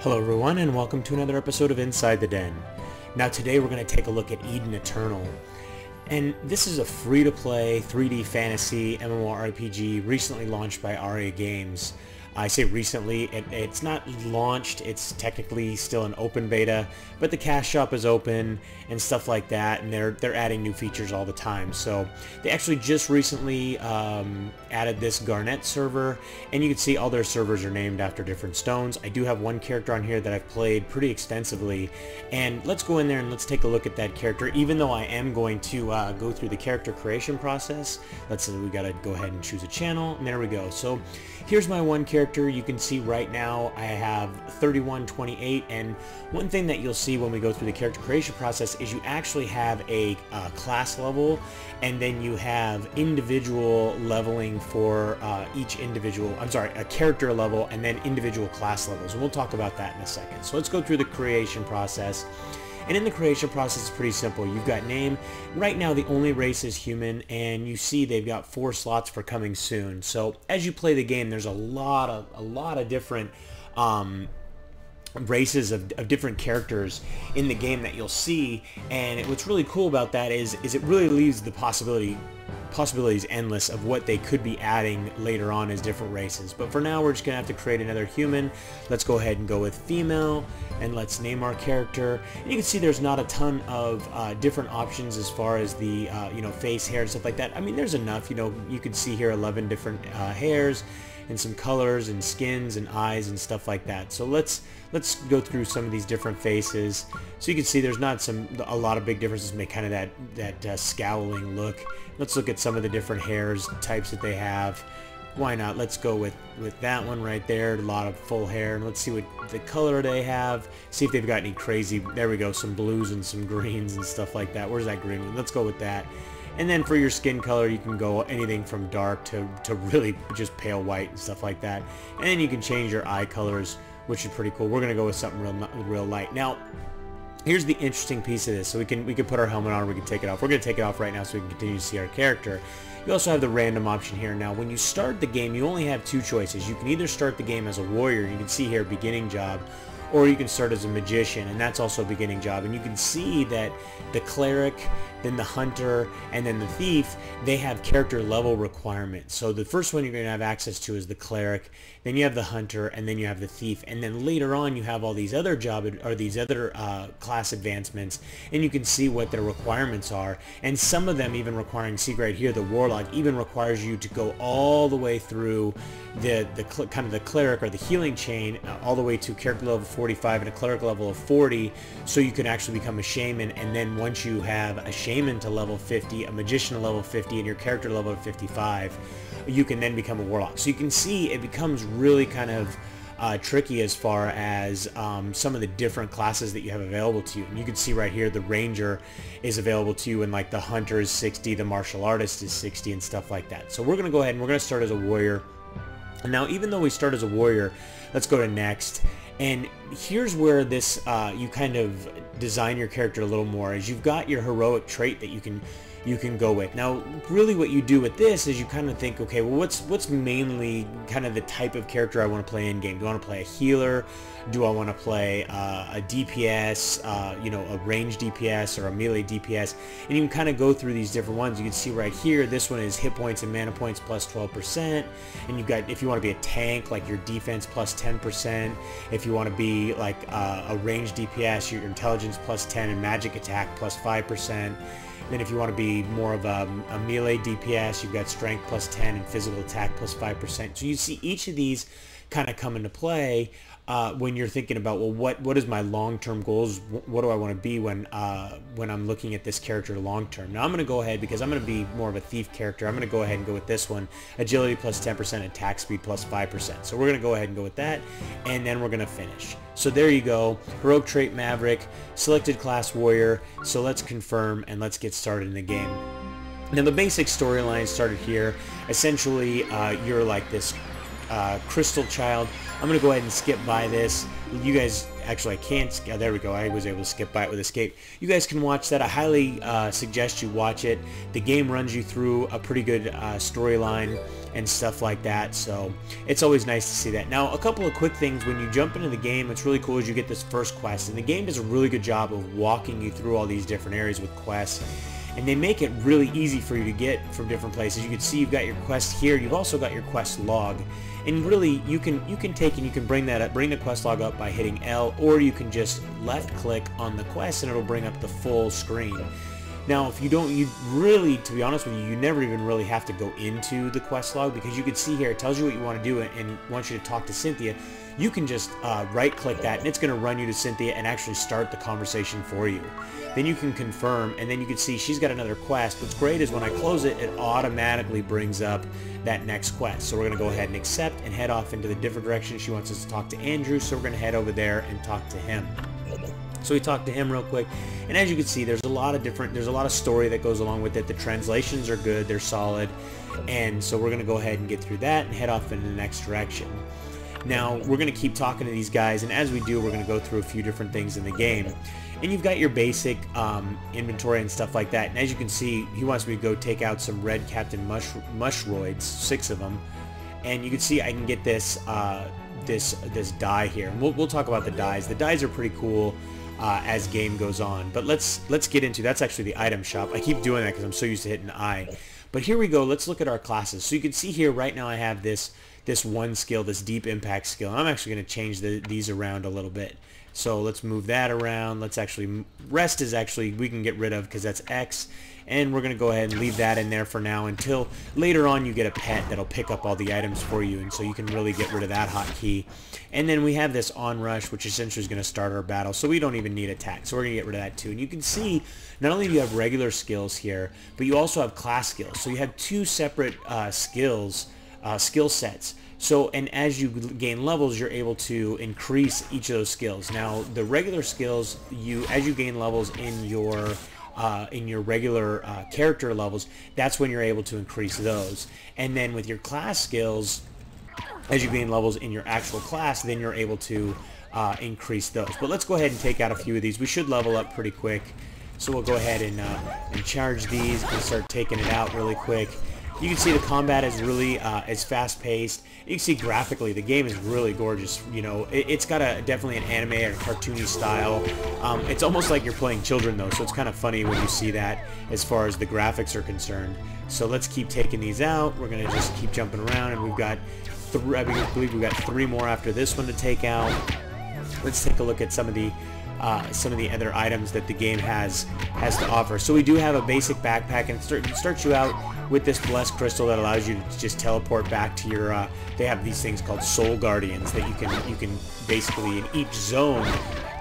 Hello everyone and welcome to another episode of Inside the Den. Now today we're going to take a look at Eden Eternal. And this is a free-to-play 3D fantasy MMORPG recently launched by Aria Games. I say recently, it's not launched, it's technically still an open beta, but the cash shop is open and stuff like that, and they're adding new features all the time. So they actually just recently added this Garnet server, and you can see all their servers are named after different stones. I do have one character on here that I've played pretty extensively, and let's go in there and let's take a look at that character. Even though I am going to go through the character creation process, let's say we gotta go ahead and choose a channel, and there we go. So here's my one character. You can see right now I have 3128, and one thing that you'll see when we go through the character creation process is you actually have a class level, and then you have individual leveling for each individual, a character level, and then individual class levels, and we'll talk about that in a second. So let's go through the creation process. And in the creation process, it's pretty simple. You've got name. Right now, the only race is human, and you see they've got 4 slots for coming soon. So as you play the game, there's a lot of different races of different characters in the game that you'll see. And what's really cool about that is it really leaves the possibilities endless of what they could be adding later on as different races. But for now, we're just gonna have to create another human. Let's go ahead and go with female, and let's name our character. And you can see there's not a ton of different options as far as the face, hair, and stuff like that. I mean, there's enough. You can see here 11 different hairs and some colors and skins and eyes and stuff like that. So let's go through some of these different faces. So you can see there's not a lot of big differences, make kind of that scowling look. Let's look at some of the different hairs types that they have. Why not? Let's go with that one right there. A lot of full hair, and let's see what the color they have. See if they've got any crazy. There we go, some blues and some greens and stuff like that. Where's that green? Let's go with that. And then for your skin color, you can go anything from dark to really just pale white and stuff like that. And then you can change your eye colors, which is pretty cool. We're gonna go with something real light. Now, here's the interesting piece of this. So we can put our helmet on, or we can take it off. We're gonna take it off right now so we can continue to see our character. You also have the random option here. Now, when you start the game, you only have 2 choices. You can either start the game as a warrior, you can see here beginning job, or you can start as a magician, and that's also a beginning job. And you can see that the cleric, then the hunter, and then the thief, they have character level requirements. So the first one you're going to have access to is the cleric, then you have the hunter, and then you have the thief, and then later on you have all these other class advancements, and you can see what their requirements are. And some of them even requiring, see right here, the warlock even requires you to go all the way through the cleric or the healing chain, all the way to character level 45 and a cleric level of 40, so you can actually become a shaman. And then once you have a shaman to level 50, a magician to level 50, and your character level 55, you can then become a warlock. So you can see it becomes really kind of tricky as far as some of the different classes that you have available to you. And you can see right here the ranger is available to you, and like the hunter is 60, the martial artist is 60, and stuff like that. So we're going to go ahead and we're going to start as a warrior. And now, even though we start as a warrior, let's go to next. And here's where this you kind of design your character a little more, as you've got your heroic trait that you can go with. Now, really what you do with this is you kind of think, okay, well, what's mainly kind of the type of character I want to play in game? Do I want to play a healer? Do I want to play a DPS, a range DPS or a melee DPS? And you can kind of go through these different ones. You can see right here, this one is hit points and mana points plus 12%. And you've got, if you want to be a tank, like your defense plus 10%. If you want to be like a range DPS, your intelligence plus 10 and magic attack plus 5%. Then if you want to be more of a melee DPS, you've got strength plus 10 and physical attack plus 5%. So you see each of these kind of come into play when you're thinking about, well, what is my long-term goals? What do I want to be when I'm looking at this character long-term? Now I'm going to go ahead, because I'm going to be more of a thief character, I'm going to go ahead and go with this one, agility plus 10%, attack speed plus 5%. So we're going to go ahead and go with that, and then we're going to finish. So there you go, heroic trait Maverick, selected class warrior. So let's confirm and let's get started in the game. Now the basic storyline started here. Essentially, you're like this crystal child. I'm going to go ahead and skip by this. You guys, actually I can't, there we go, I was able to skip by it with escape. You guys can watch that. I highly suggest you watch it. The game runs you through a pretty good storyline. and stuff like that. So it's always nice to see that. Now, a couple of quick things when you jump into the game, what's really cool is you get this first quest, and the game does a really good job of walking you through all these different areas with quests, and they make it really easy for you to get from different places. You can see you've got your quest here, you've also got your quest log, and really you can take and you can bring that up, bring the quest log up by hitting L, or you can just left click on the quest and it'll bring up the full screen. Now, if you don't, you really, to be honest with you, you never even really have to go into the quest log, because you can see here, it tells you what you want to do and wants you to talk to Cynthia. You can just right-click that, and it's going to run you to Cynthia and actually start the conversation for you. Then you can confirm, and then you can see she's got another quest. What's great is when I close it, it automatically brings up that next quest. So we're going to go ahead and accept and head off into the different direction. She wants us to talk to Andrew, so we're going to head over there and talk to him. So we talked to him real quick, and as you can see, there's a lot of story that goes along with it. The translations are good, they're solid, and so we're going to go ahead and get through that and head off in the next direction. Now, we're going to keep talking to these guys, and as we do, we're going to go through a few different things in the game. And you've got your basic inventory and stuff like that, and as you can see, he wants me to go take out some red Captain Mushroids, 6 of them, and you can see I can get this this dye here. And we'll talk about the dyes. The dyes are pretty cool as game goes on, but let's get into, that's actually the item shop. I keep doing that because I'm so used to hitting I. But here we go, let's look at our classes. So you can see here right now I have this one skill, this deep impact skill. I'm actually going to change these around a little bit. So let's move that around. Let's actually, rest is actually, we can get rid of because that's X. And we're going to go ahead and leave that in there for now until later on you get a pet that'll pick up all the items for you. And so you can really get rid of that hotkey. And then we have this onrush, which essentially is going to start our battle. So we don't even need attack. So we're going to get rid of that too. And you can see not only do you have regular skills here, but you also have class skills. So you have 2 separate skill sets. So, and as you gain levels, you're able to increase each of those skills. Now, the regular skills, as you gain levels in your regular character levels, that's when you're able to increase those. And then with your class skills, as you gain levels in your actual class, then you're able to increase those. But let's go ahead and take out a few of these. We should level up pretty quick. So we'll go ahead and charge these and start taking it out really quick. You can see the combat is really is fast-paced. You can see graphically the game is really gorgeous. You know, it's got definitely an anime or cartoony style. It's almost like you're playing children though, so it's kind of funny when you see that as far as the graphics are concerned. So let's keep taking these out. We're gonna just keep jumping around, and we've got I believe we've got 3 more after this one to take out. Let's take a look at some of the other items that the game has to offer. So we do have a basic backpack, and it starts you out with this blessed crystal that allows you to just teleport back to your they have these things called soul guardians that you can basically, in each zone,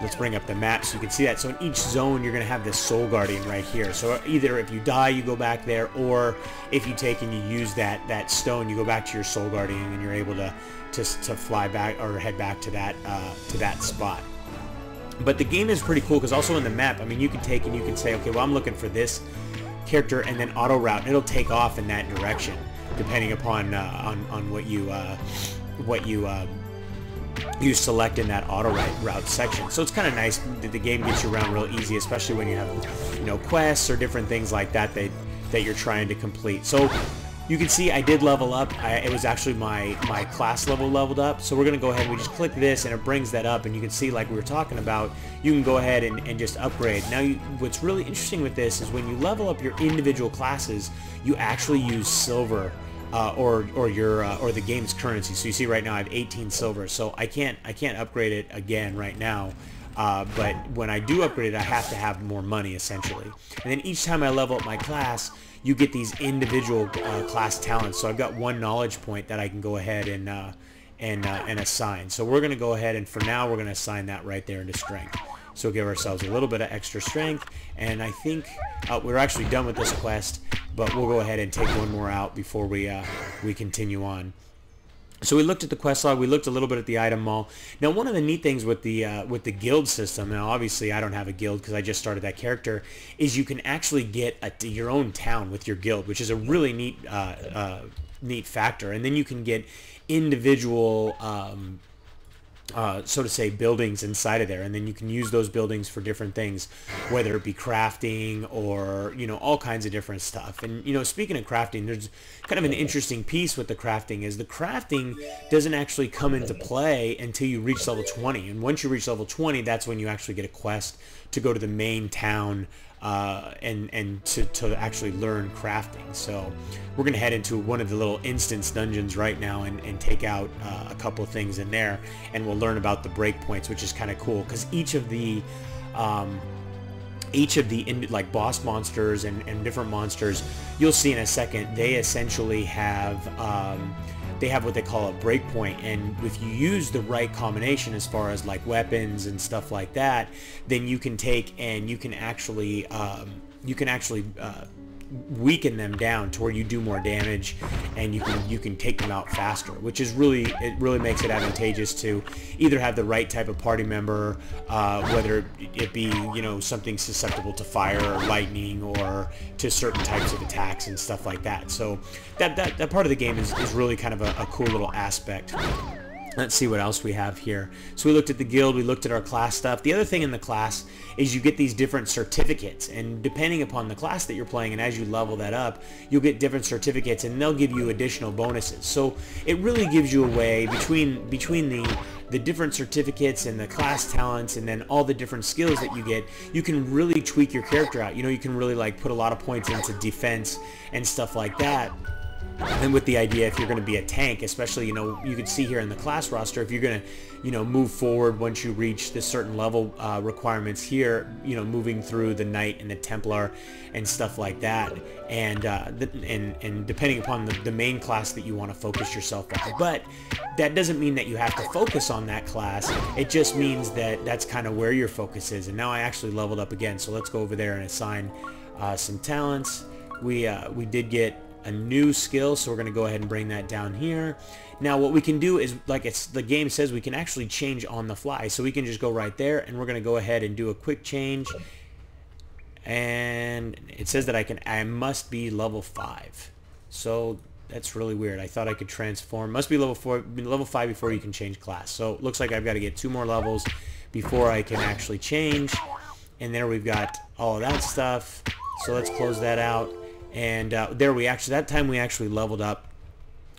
let's bring up the map so you can see that. So in each zone you're going to have this soul guardian right here. So either if you die you go back there, or if you take and you use that stone, you go back to your soul guardian and you're able to fly back or head back to that spot. But the game is pretty cool because also in the map, I mean, you can take and you can say, okay, well, I'm looking for this character, and then auto route, and it'll take off in that direction depending upon on what you select in that auto route section. So it's kind of nice that the game gets you around real easy, especially when you have quests or different things like that that you're trying to complete. So you can see I did level up. It was actually my class level leveled up. So we're going to go ahead and we just click this and it brings that up, and you can see, like we were talking about, you can go ahead and just upgrade. Now what's really interesting with this is when you level up your individual classes, you actually use silver or the game's currency. So you see right now I have 18 silver, so I can't upgrade it again right now. But when I do upgrade it, I have to have more money essentially. And then each time I level up my class, you get these individual class talents. So I've got 1 knowledge point that I can go ahead and assign. So we're going to go ahead and for now we're going to assign that right there into strength. So give ourselves a little bit of extra strength, and I think we're actually done with this quest, but we'll go ahead and take 1 more out before we continue on. So we looked at the quest log, we looked a little bit at the item mall. Now one of the neat things with the guild system, now obviously I don't have a guild because I just started that character, is you can actually get your own town with your guild, which is a really neat factor. And then you can get individual so to say, buildings inside of there, and then you can use those buildings for different things, whether it be crafting or, you know, all kinds of different stuff. And, you know, speaking of crafting, there's kind of an interesting piece with the crafting is the crafting doesn't actually come into play until you reach level 20. And once you reach level 20, that's when you actually get a quest to go to the main town and to actually learn crafting. So we're going to head into one of the little instance dungeons right now and take out a couple of things in there, and we'll learn about the breakpoints, which is kind of cool because each of the like boss monsters and different monsters you'll see in a second, they essentially have they have what they call a breakpoint, and if you use the right combination as far as like weapons and stuff like that, then you can take and you can actually weaken them down to where you do more damage, and you can take them out faster, which is it really makes it advantageous to either have the right type of party member, whether it be, you know, something susceptible to fire or lightning or to certain types of attacks and stuff like that. So that part of the game is really kind of a cool little aspect. Let's see what else we have here. So we looked at the guild, we looked at our class stuff. The other thing in the class is you get these different certificates, and depending upon the class that you're playing and as you level that up, you'll get different certificates and they'll give you additional bonuses. So it really gives you a way between the different certificates and the class talents and then all the different skills that you get, you can really tweak your character out. You know, you can really like put a lot of points into defense and stuff like that. And with the idea, if you're going to be a tank, especially, you know, you can see here in the class roster, if you're going to, you know, move forward once you reach this certain level requirements here, you know, moving through the Knight and the Templar and stuff like that, and depending upon the main class that you want to focus yourself on. But that doesn't mean that you have to focus on that class. It just means that that's kind of where your focus is. And now I actually leveled up again, so let's go over there and assign some talents. We did get a new skill, so we're going to go ahead and bring that down here. Now what we can do is, like the game says, we can actually change on the fly, so we can just go right there and we're going to go ahead and do a quick change, and it says that I must be level 5, so that's really weird. I thought I could transform. Must be level 5 before you can change class. So it looks like I've got to get 2 more levels before I can actually change, and there we've got all of that stuff. So let's close that out. And that time we actually leveled up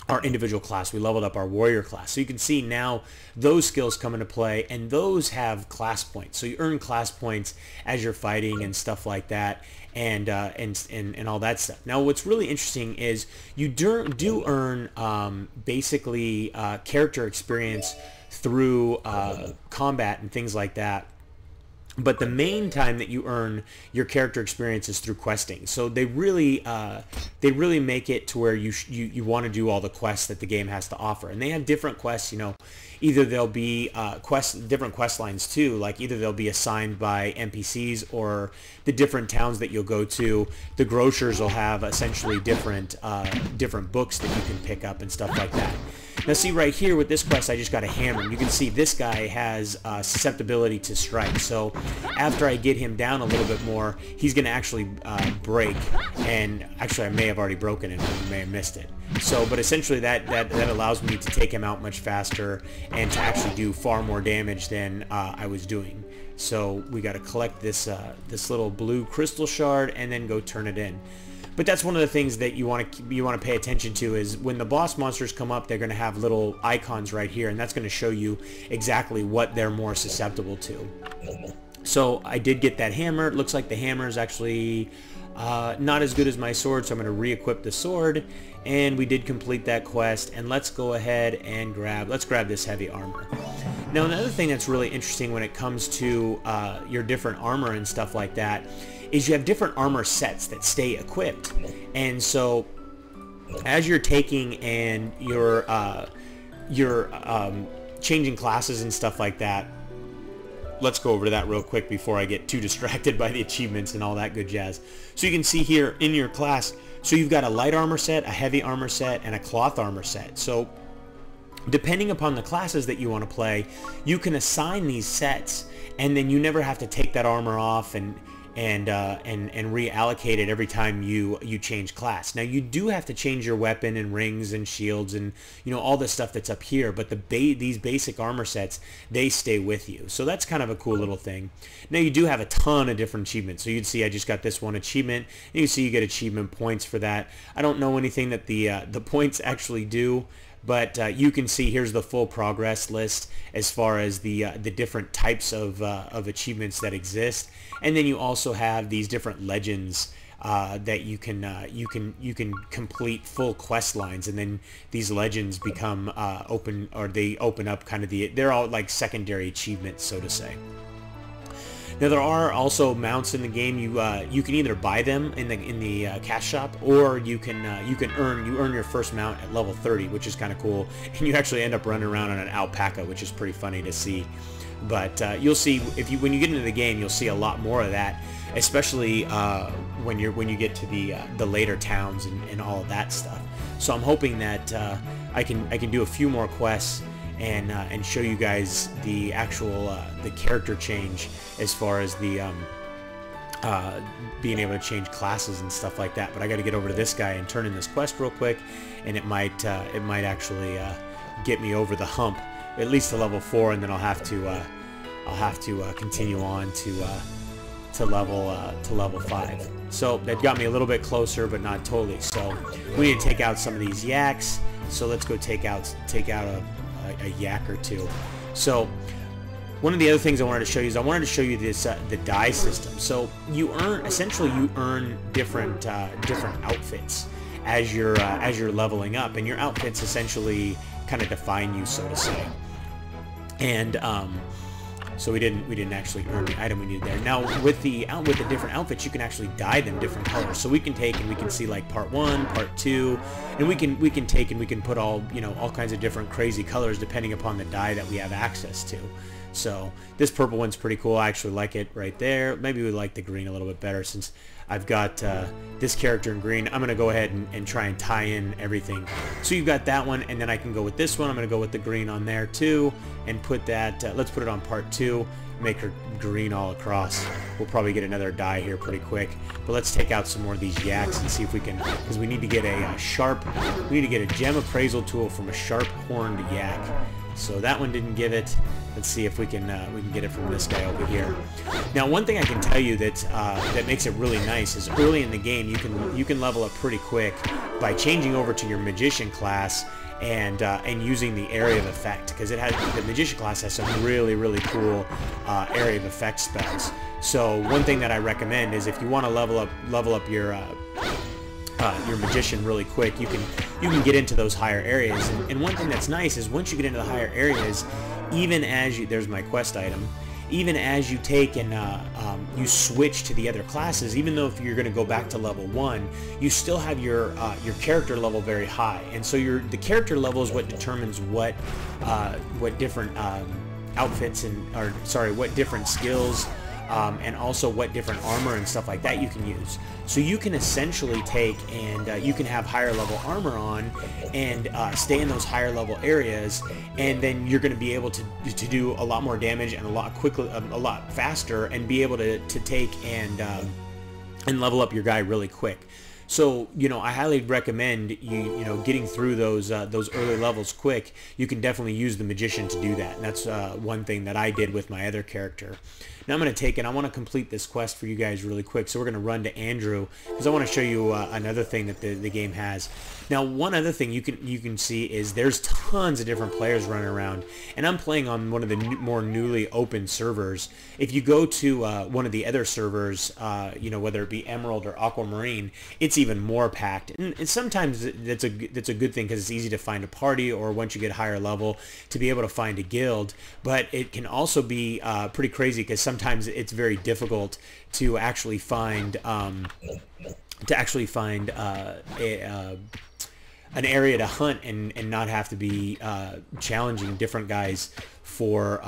our individual class. We leveled up our warrior class. So you can see now those skills come into play, and those have class points. So you earn class points as you're fighting and stuff like that, and all that stuff. Now what's really interesting is you do earn basically character experience through combat and things like that. But the main time that you earn your character experience is through questing. So they really make it to where you want to do all the quests that the game has to offer. And they have different quests, you know. Either they'll be different quest lines too, like either they'll be assigned by NPCs or the different towns that you'll go to. The grocers will have essentially different books that you can pick up and stuff like that. Now see right here with this quest, I just got a hammer. You can see this guy has susceptibility to strike. So after I get him down a little bit more, he's going to actually break. And actually I may have already broken it, I may have missed it. So, but essentially that allows me to take him out much faster and to actually do far more damage than I was doing. So we got to collect this little blue crystal shard and then go turn it in. But that's one of the things that you want to pay attention to is when the boss monsters come up, they're going to have little icons right here, and that's going to show you exactly what they're more susceptible to. So I did get that hammer. It looks like the hammer is actually not as good as my sword, so I'm going to re-equip the sword, and we did complete that quest. And let's go ahead and grab this heavy armor. Now another thing that's really interesting when it comes to your different armor and stuff like that is you have different armor sets that stay equipped. And so as you're taking and you're changing classes and stuff like that, let's go over to that real quick before I get too distracted by the achievements and all that good jazz. So you can see here in your class, so you've got a light armor set, a heavy armor set, and a cloth armor set. So depending upon the classes that you want to play, you can assign these sets, and then you never have to take that armor off and and reallocate it every time you change class. Now you do have to change your weapon and rings and shields and all the stuff that's up here, but these basic armor sets, they stay with you. So that's kind of a cool little thing. Now you do have a ton of different achievements. So you'd see I just got this one achievement, and you see you get achievement points for that. I don't know anything that the points actually do, but you can see here's the full progress list as far as the different types of achievements that exist, and then you also have these different legends that you can complete full quest lines, and then these legends become open, or they open up kind of they're all like secondary achievements, so to say. Now there are also mounts in the game. You can either buy them in the cash shop, or you can earn your first mount at level 30, which is kind of cool, and you actually end up running around on an alpaca, which is pretty funny to see. But you'll see when you get into the game, you'll see a lot more of that, especially when you get to the later towns and all of that stuff. So I'm hoping that I can do a few more quests and show you guys the actual the character change as far as the being able to change classes and stuff like that. But I got to get over to this guy and turn in this quest real quick, and it might actually get me over the hump, at least to level 4, and then I'll have to continue on to level 5. So that got me a little bit closer, but not totally. So we need to take out some of these yaks. So let's go take out a yak or two. So one of the other things I wanted to show you is this the dye system. So you earn different outfits as you're leveling up, and your outfits essentially kind of define you, so to say. And so we didn't actually earn the item we needed there. Now with the different outfits, you can actually dye them different colors. So we can take and we can see like part 1, part 2, and we can take and we can put all kinds of different crazy colors depending upon the dye that we have access to. So this purple one's pretty cool. I actually like it right there. Maybe we like the green a little bit better since I've got this character in green. I'm going to go ahead and try and tie in everything. So you've got that one, and then I can go with this one. I'm going to go with the green on there too, and put that, let's put it on part 2, make her green all across. We'll probably get another dye here pretty quick. But let's take out some more of these yaks and see if we can, because we need to get we need to get a gem appraisal tool from a sharp horned yak. So that one didn't give it. Let's see if we can get it from this guy over here. Now, one thing I can tell you that makes it really nice is early in the game you can level up pretty quick by changing over to your magician class and using the area of effect, because the magician class has some really cool area of effect spells. So one thing that I recommend is if you want to level up your magician really quick, you can get into those higher areas. And one thing that's nice is once you get into the higher areas, even as there's my quest item, even as you take and you switch to the other classes, even though if you're going to go back to level 1, you still have your character level very high, and so the character level is what determines what different outfits what different skills and also what different armor and stuff like that you can use. So you can essentially take and you can have higher level armor on and stay in those higher level areas, and then you're going to be able to do a lot more damage and a lot faster, and be able to take and level up your guy really quick. So, I highly recommend getting through those early levels quick. You can definitely use the magician to do that, and that's one thing that I did with my other character. Now I'm going to take it. I want to complete this quest for you guys really quick. So we're going to run to Andrew, because I want to show you another thing that the game has. Now, one other thing you can see is there's tons of different players running around, and I'm playing on one of the more newly open servers. If you go to one of the other servers, whether it be Emerald or Aquamarine, it's even more packed. And sometimes that's a good thing, because it's easy to find a party, or once you get higher level, to be able to find a guild. But it can also be pretty crazy, because sometimes it's very difficult to actually find an area to hunt and not have to be challenging different guys for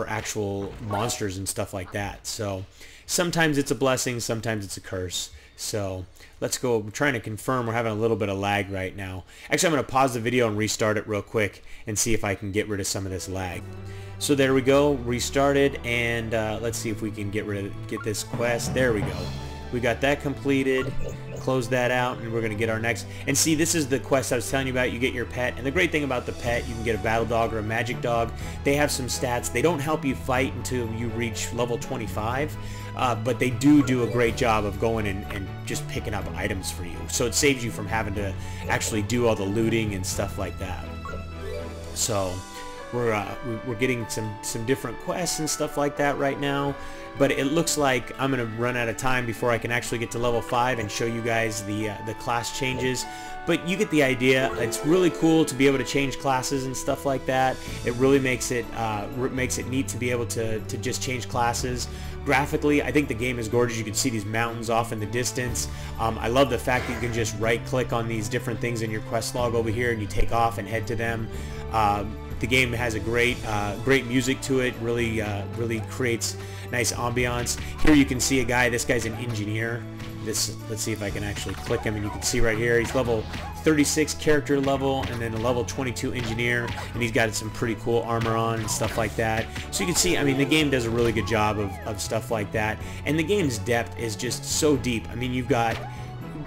actual monsters and stuff like that. So sometimes it's a blessing, sometimes it's a curse. So let's go. I'm trying to confirm. We're having a little bit of lag right now. Actually, I'm going to pause the video and restart it real quick and see if I can get rid of some of this lag. So there we go, restarted, and let's see if we can get this quest. There we go. We got that completed. Close that out, and we're going to get our next. And see, this is the quest I was telling you about. You get your pet, and the great thing about the pet, you can get a battle dog or a magic dog. They have some stats. They don't help you fight until you reach level 25, but they do a great job of going and just picking up items for you. So it saves you from having to actually do all the looting and stuff like that. So we're getting some different quests and stuff like that right now, but it looks like I'm gonna run out of time before I can actually get to level 5 and show you guys the class changes. But you get the idea. It's really cool to be able to change classes and stuff like that. It really makes it neat to be able to just change classes. Graphically, I think the game is gorgeous. You can see these mountains off in the distance. I love the fact that you can just right-click on these different things in your quest log over here, and you take off and head to them. The game has a great music to it. Really creates nice ambiance. Here you can see a guy. This guy's an engineer. Let's see if I can actually click him, and you can see right here he's level 36 character level, and then a level 22 engineer, and he's got some pretty cool armor on and stuff like that. So you can see, I mean, the game does a really good job of stuff like that, and the game's depth is just so deep. I mean, you've got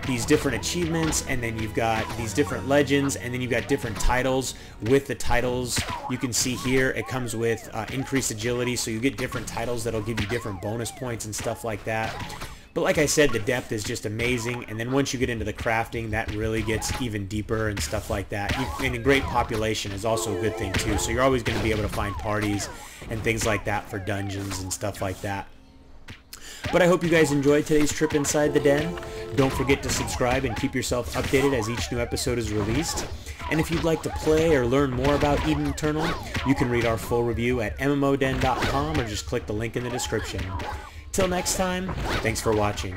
these different achievements, and then you've got these different legends, and then you've got different titles. With the titles, you can see here it comes with increased agility, so you get different titles that'll give you different bonus points and stuff like that. But like I said, the depth is just amazing, and then once you get into the crafting, that really gets even deeper and stuff like that. And a great population is also a good thing too, so you're always going to be able to find parties and things like that for dungeons and stuff like that. But I hope you guys enjoyed today's trip inside the den. Don't forget to subscribe and keep yourself updated as each new episode is released. And if you'd like to play or learn more about Eden Eternal, you can read our full review at mmoden.com or just click the link in the description. Till next time, thanks for watching.